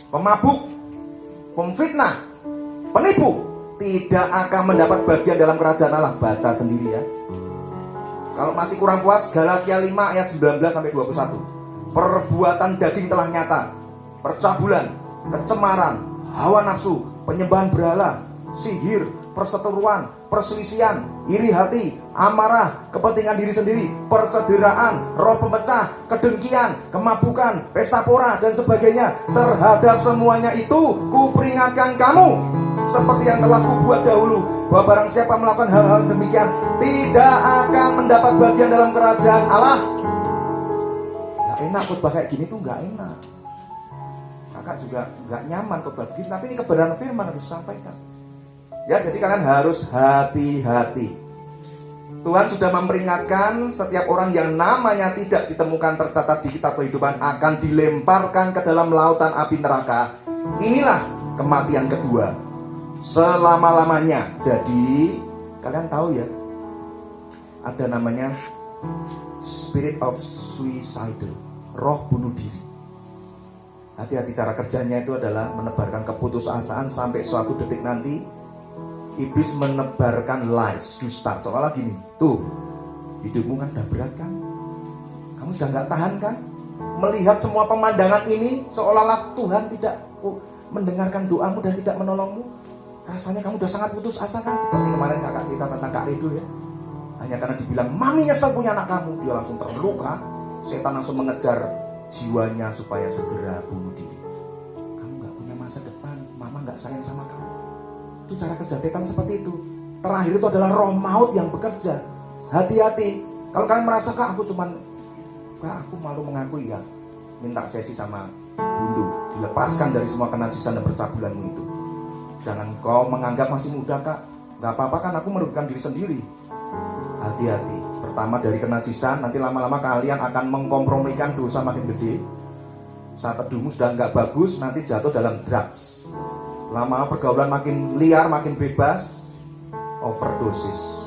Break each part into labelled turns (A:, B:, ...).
A: pemabuk, pemfitnah, penipu tidak akan mendapat bagian dalam kerajaan Allah. Baca sendiri ya. Kalau masih kurang puas, Galatia 5 ayat 19-21. Perbuatan daging telah nyata: percabulan, kecemaran, hawa nafsu, penyembahan berhala, sihir, perseteruan, perselisihan, iri hati, amarah, kepentingan diri sendiri, percederaan, roh pemecah, kedengkian, kemabukan, pesta pora, dan sebagainya. Terhadap semuanya itu kuperingatkan kamu, seperti yang telah kubuat dahulu, bahwa barang siapa melakukan hal-hal demikian tidak akan mendapat bagian dalam kerajaan Allah. Gak enak khotbah kayak gini tuh, gak enak. Kakak juga gak nyaman khotbah begini, tapi ini kebenaran firman harus disampaikan. Ya, jadi kalian harus hati-hati. Tuhan sudah memperingatkan setiap orang yang namanya tidak ditemukan tercatat di kitab kehidupan akan dilemparkan ke dalam lautan api neraka. Inilah kematian kedua selama-lamanya. Jadi kalian tahu ya, ada namanya spirit of suicidal, roh bunuh diri. Hati-hati, cara kerjanya itu adalah menebarkan keputusasaan sampai suatu detik nanti iblis menebarkan lies, dusta. Soalnya gini, tuh hidupmu kan udah berat kan, kamu sudah gak tahan kan, melihat semua pemandangan ini seolah-olah Tuhan tidak mendengarkan doamu dan tidak menolongmu. Rasanya kamu udah sangat putus asa kan. Seperti kemarin kakak cerita tentang Kak Rido ya. Hanya karena dibilang mami nyesel punya anak kamu, dia langsung terluka. Setan langsung mengejar jiwanya supaya segera bunuh diri. Kamu gak punya masa depan, mama gak sayang sama kamu. Itu cara kerja setan seperti itu. Terakhir itu adalah roh maut yang bekerja. Hati-hati. Kalau kalian merasa, Kak aku malu mengakui ya, minta sesi sama Bundu, dilepaskan dari semua kenajisan dan percabulanmu itu. Jangan kau menganggap masih muda, Kak. Gak apa-apa kan, aku merugikan diri sendiri. Hati-hati. Pertama dari kenajisan, nanti lama-lama kalian akan mengkompromikan dosa makin gede. Saat teduhmu sudah gak bagus, nanti jatuh dalam drugs. Lama-lama pergaulan makin liar, makin bebas, overdosis.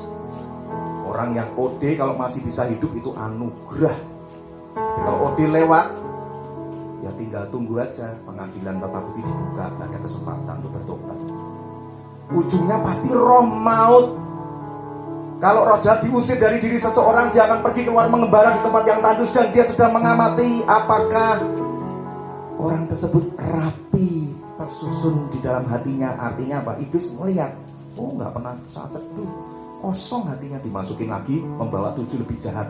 A: Orang yang OD kalau masih bisa hidup itu anugerah. Kalau OD lewat, ya tinggal tunggu aja pengadilan tata bukti dibuka, ada kesempatan untuk bertobat. Ujungnya pasti roh maut. Kalau roh jahat diusir dari diri seseorang, dia akan pergi keluar mengembara di tempat yang tandus dan dia sedang mengamati apakah orang tersebut rapi, tersusun di dalam hatinya. Artinya apa? Iblis melihat, oh nggak pernah saat teduh, kosong hatinya, dimasukin lagi, membawa 7 lebih jahat.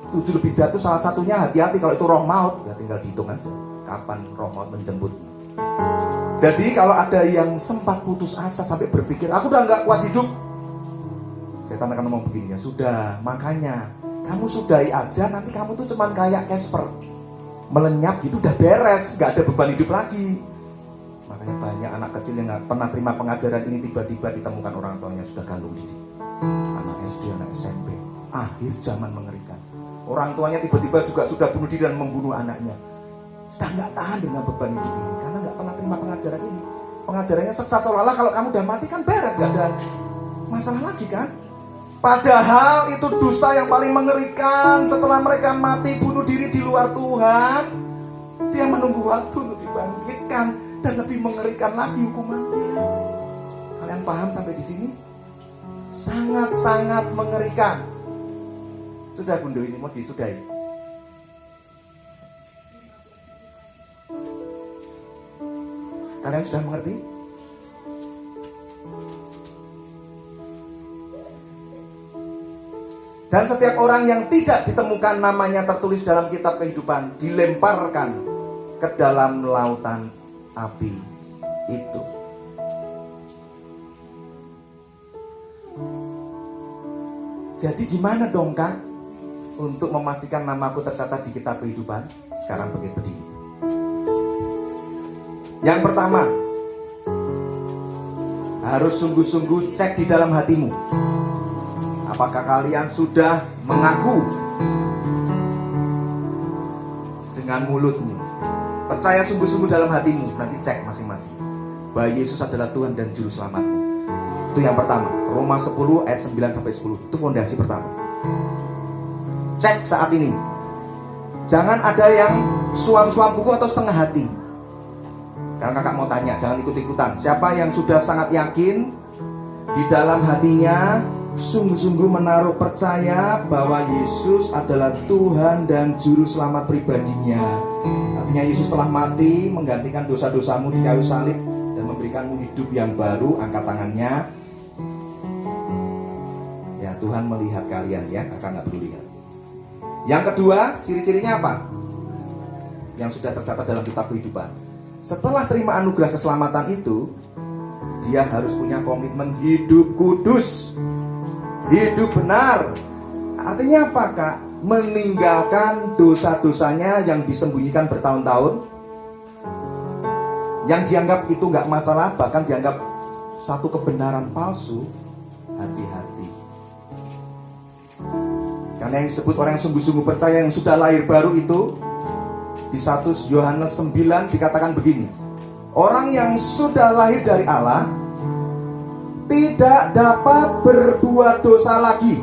A: 7 lebih jahat itu salah satunya, hati-hati kalau itu roh maut, ya tinggal dihitung aja kapan roh maut menjemput. Jadi kalau ada yang sempat putus asa sampai berpikir aku udah nggak kuat hidup, setan akan ngomong begini, ya sudah, makanya kamu sudahi aja, nanti kamu tuh cuman kayak Casper, melenyap gitu, udah beres, nggak ada beban hidup lagi. Makanya banyak anak kecil yang nggak pernah terima pengajaran ini, tiba-tiba ditemukan orang tuanya sudah gantung diri. Anak SD, anak SMP, akhir zaman mengerikan. Orang tuanya tiba-tiba juga sudah bunuh diri dan membunuh anaknya. Sudah nggak tahan dengan beban hidup ini karena nggak pernah terima pengajaran ini. Pengajarannya sesat, seolah-olah kalau kamu udah mati kan beres, nggak ada masalah lagi kan. Padahal itu dusta yang paling mengerikan. Setelah mereka mati bunuh diri di luar Tuhan, dia menunggu waktu untuk dibangkitkan dan lebih mengerikan lagi hukumannya. Kalian paham sampai di sini? Sangat-sangat mengerikan. Sudah Bundu, ini mau disudahi. Kalian sudah mengerti? Dan setiap orang yang tidak ditemukan namanya tertulis dalam kitab kehidupan dilemparkan ke dalam lautan api itu. Jadi gimana dong Kak untuk memastikan namaku tercatat di kitab kehidupan? Sekarang berdiri. Yang pertama, harus sungguh-sungguh cek di dalam hatimu. Apakah kalian sudah mengaku dengan mulutmu, percaya sungguh-sungguh dalam hatimu? Nanti cek masing-masing bahwa Yesus adalah Tuhan dan Juru Selamatmu. Itu yang pertama. Roma 10 ayat 9-10. Itu fondasi pertama. Cek saat ini. Jangan ada yang suam-suam kuku atau setengah hati. Karena kakak mau tanya, jangan ikut-ikutan. Siapa yang sudah sangat yakin di dalam hatinya sungguh-sungguh menaruh percaya bahwa Yesus adalah Tuhan dan Juru Selamat pribadinya. Artinya Yesus telah mati menggantikan dosa-dosamu di kayu salib dan memberikanmu hidup yang baru. Angkat tangannya. Ya, Tuhan melihat kalian ya, kakak nggak perlu lihat. Yang kedua, ciri-cirinya apa? Yang sudah tercatat dalam kitab kehidupan. Setelah terima anugerah keselamatan itu, dia harus punya komitmen hidup kudus, hidup benar. Artinya apa, Kak? Meninggalkan dosa-dosanya yang disembunyikan bertahun-tahun, yang dianggap itu nggak masalah, bahkan dianggap satu kebenaran palsu. Hati-hati. Karena yang disebut orang yang sungguh-sungguh percaya, yang sudah lahir baru itu, di 1 Yohanes 9 dikatakan begini: orang yang sudah lahir dari Allah tidak dapat berbuat dosa lagi.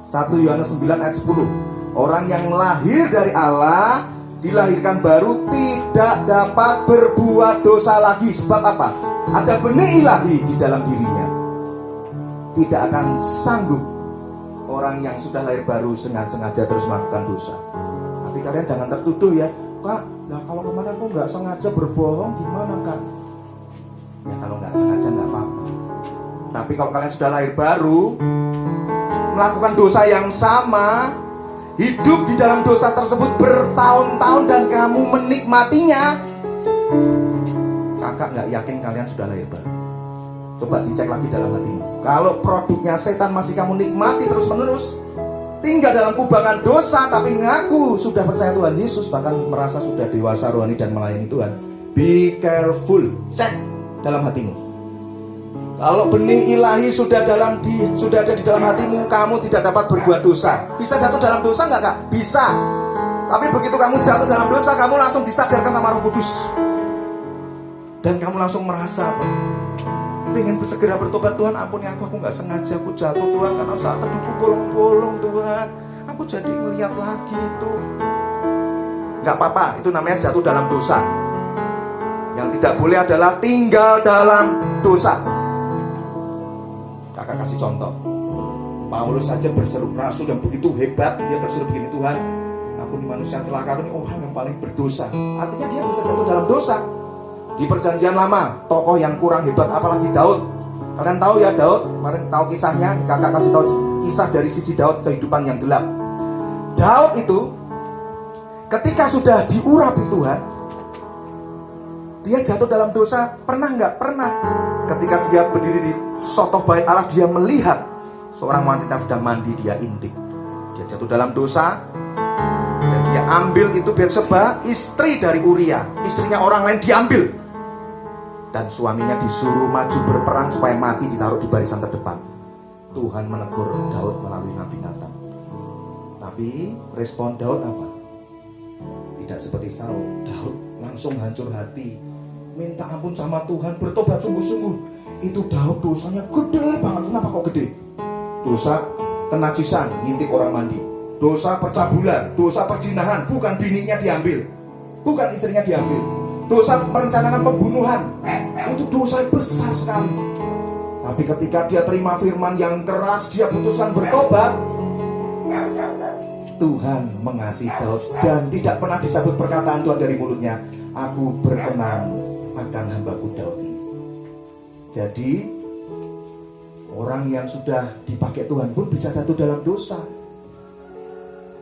A: 1 Yohanes 9 ayat 10. Orang yang lahir dari Allah, dilahirkan baru, tidak dapat berbuat dosa lagi. Sebab apa? Ada benih ilahi di dalam dirinya. Tidak akan sanggup orang yang sudah lahir baru dengan sengaja terus melakukan dosa. Tapi kalian jangan tertuduh ya, Kak, nah kalau kemarin aku nggak sengaja berbohong gimana, Kak? Ya kalau nggak sengaja nggak apa-apa. Tapi kalau kalian sudah lahir baru, melakukan dosa yang sama, hidup di dalam dosa tersebut bertahun-tahun dan kamu menikmatinya, kakak nggak yakin kalian sudah lahir baru. Coba dicek lagi dalam hatimu. Kalau produknya setan masih kamu nikmati terus-menerus, tinggal dalam kubangan dosa tapi ngaku sudah percaya Tuhan Yesus, bahkan merasa sudah dewasa rohani dan melayani Tuhan, be careful, cek dalam hatimu. Kalau benih ilahi sudah ada di dalam hatimu, kamu tidak dapat berbuat dosa. Bisa jatuh dalam dosa nggak, Kak? Bisa. Tapi begitu kamu jatuh dalam dosa, kamu langsung disadarkan sama Roh Kudus, dan kamu langsung merasa apa? Pengen segera bertobat. Tuhan ampuni aku nggak sengaja aku jatuh Tuhan, karena saat teduhku bolong-bolong Tuhan, aku jadi melihat lagi itu. Nggak apa-apa, itu namanya jatuh dalam dosa. Yang tidak boleh adalah tinggal dalam dosa. Kakak kasih contoh. Paulus saja berseru, rasul yang begitu hebat, dia berseru begini, Tuhan, aku ini manusia celaka, aku ini orang yang paling berdosa. Artinya dia bisa jatuh dalam dosa. Di perjanjian lama, tokoh yang kurang hebat apalagi Daud. Kalian tahu ya Daud, kemarin tahu kisahnya, kakak kasih tahu kisah dari sisi Daud, kehidupan yang gelap. Daud itu ketika sudah diurapi Tuhan, dia jatuh dalam dosa. Pernah nggak? Pernah. Ketika dia berdiri di sotoh bait Allah, dia melihat seorang wanita sedang mandi, dia intip. Dia jatuh dalam dosa. Dan dia ambil itu Batseba, istri dari Uria, istrinya orang lain diambil. Dan suaminya disuruh maju berperang supaya mati, ditaruh di barisan terdepan. Tuhan menegur Daud melalui Nabi Nathan. Tapi respon Daud apa? Tidak seperti Saul. Daud langsung hancur hati, minta ampun sama Tuhan, bertobat sungguh-sungguh. Itu Daud dosanya gede banget. Kenapa kok gede? Dosa kenajisan, ngintip orang mandi, dosa percabulan, dosa perzinahan, bukan bininya diambil, bukan istrinya diambil, dosa merencanakan pembunuhan, itu dosa besar sekali. Tapi ketika dia terima firman yang keras, dia putuskan bertobat, Tuhan mengasihi Daud dan tidak pernah disebut perkataan Tuhan dari mulutnya, aku berkenan akan hambaku Daud ini. Jadi orang yang sudah dipakai Tuhan pun bisa jatuh dalam dosa.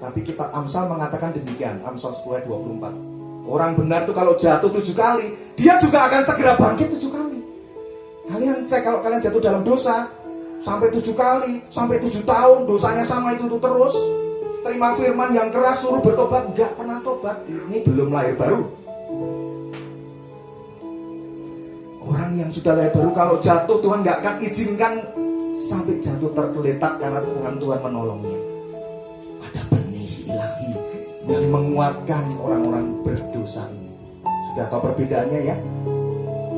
A: Tapi kitab Amsal mengatakan demikian, Amsal 10 ayat 24. Orang benar itu kalau jatuh 7 kali, dia juga akan segera bangkit 7 kali. Kalian cek, kalau kalian jatuh dalam dosa sampai 7 kali, sampai 7 tahun dosanya sama itu terus, terima firman yang keras suruh bertobat, nggak pernah tobat, ini belum lahir baru. Orang yang sudah lahir baru kalau jatuh, Tuhan nggak akan izinkan sampai jatuh tergeletak, karena Tuhan menolongnya. Ada benih ilahi yang menguatkan orang-orang berdosa ini. Sudah tahu perbedaannya ya?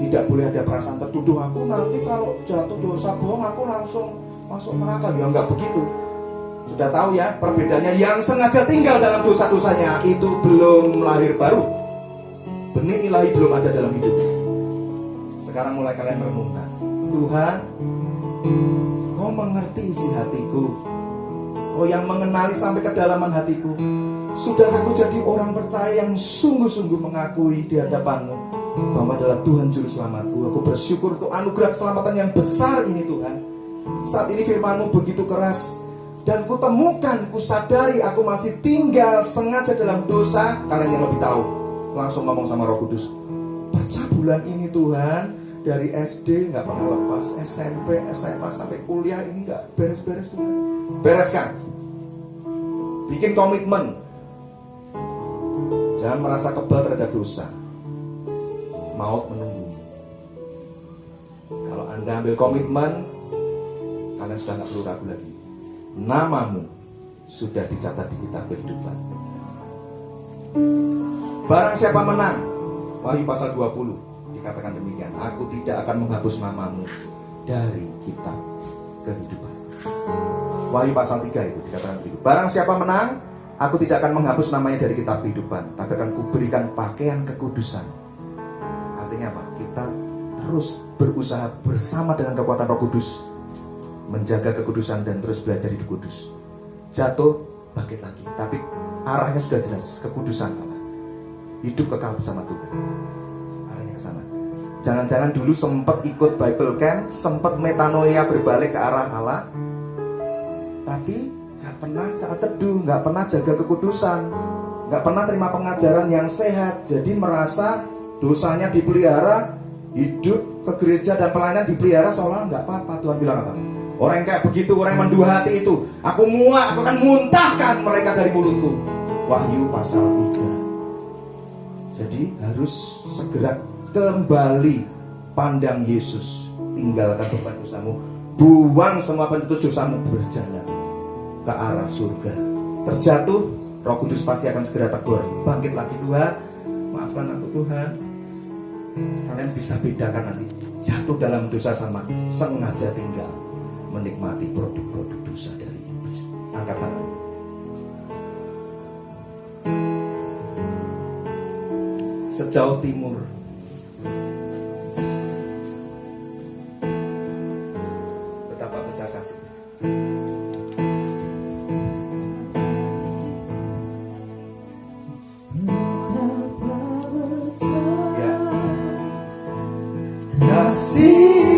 A: Tidak boleh ada perasaan tertuduh, aku nanti kalau jatuh dosa bohong aku langsung masuk neraka. Ya nggak begitu. Sudah tahu ya perbedaannya? Yang sengaja tinggal dalam dosa-dosanya itu belum lahir baru. benih ilahi belum ada dalam hidup. Sekarang mulai kalian merenungkan, Tuhan, Kau mengerti isi hatiku, Kau yang mengenali sampai kedalaman hatiku. Sudah aku jadi orang percaya yang sungguh-sungguh mengakui di hadapan-Mu bahwa adalah Tuhan Juru Selamatku. Aku bersyukur untuk anugerah keselamatan yang besar ini Tuhan. Saat ini firman-Mu begitu keras, dan ku temukan, ku sadari aku masih tinggal sengaja dalam dosa. Kalian yang lebih tahu, langsung ngomong sama Roh Kudus, percabulan ini Tuhan, dari SD gak pernah lepas, SMP, SMA sampai kuliah ini gak beres-beres Tuhan. Bereskan. Bikin komitmen. Jangan merasa kebal terhadap dosa. Maut menunggu. Kalau Anda ambil komitmen, kalian sudah gak perlu ragu lagi. Namamu sudah dicatat di kitab kehidupan. Barang siapa menang, Wahyu pasal 20 dikatakan demikian, aku tidak akan menghapus namamu dari kitab kehidupan. Wahyu pasal 3 itu dikatakan begitu. Barang siapa menang, aku tidak akan menghapus namanya dari kitab kehidupan, tapi akan kuberikan pakaian kekudusan. Artinya apa? Kita terus berusaha bersama dengan kekuatan Roh Kudus menjaga kekudusan dan terus belajar hidup kudus. Jatuh, bangkit lagi, tapi arahnya sudah jelas, kekudusan Allah. Hidup kekal bersama Tuhan. Arahnya ke sana. Jangan-jangan dulu sempat ikut Bible Camp, sempat metanoia berbalik ke arah Allah, tapi gak pernah saat teduh, gak pernah jaga kekudusan, gak pernah terima pengajaran yang sehat. Jadi merasa dosanya dipelihara, hidup ke gereja dan pelayanan dipelihara seolah gak apa-apa. Tuhan bilang apa? Orang yang kayak begitu, orang yang mendua hati itu, aku muak, aku akan muntahkan mereka dari mulutku. Wahyu pasal 3. Jadi harus segera kembali pandang Yesus, tinggalkan beban dosamu, buang semua pentutus dosamu, berjalan ke arah surga. Terjatuh, Roh Kudus pasti akan segera tegur, bangkit lagi Tuhan, maafkan aku Tuhan. Kalian bisa bedakan nanti, jatuh dalam dosa sama sengaja tinggal menikmati produk-produk dosa dari iblis. Angkat tangan. Sejauh timur, betapa besar kasih. Ya, kasih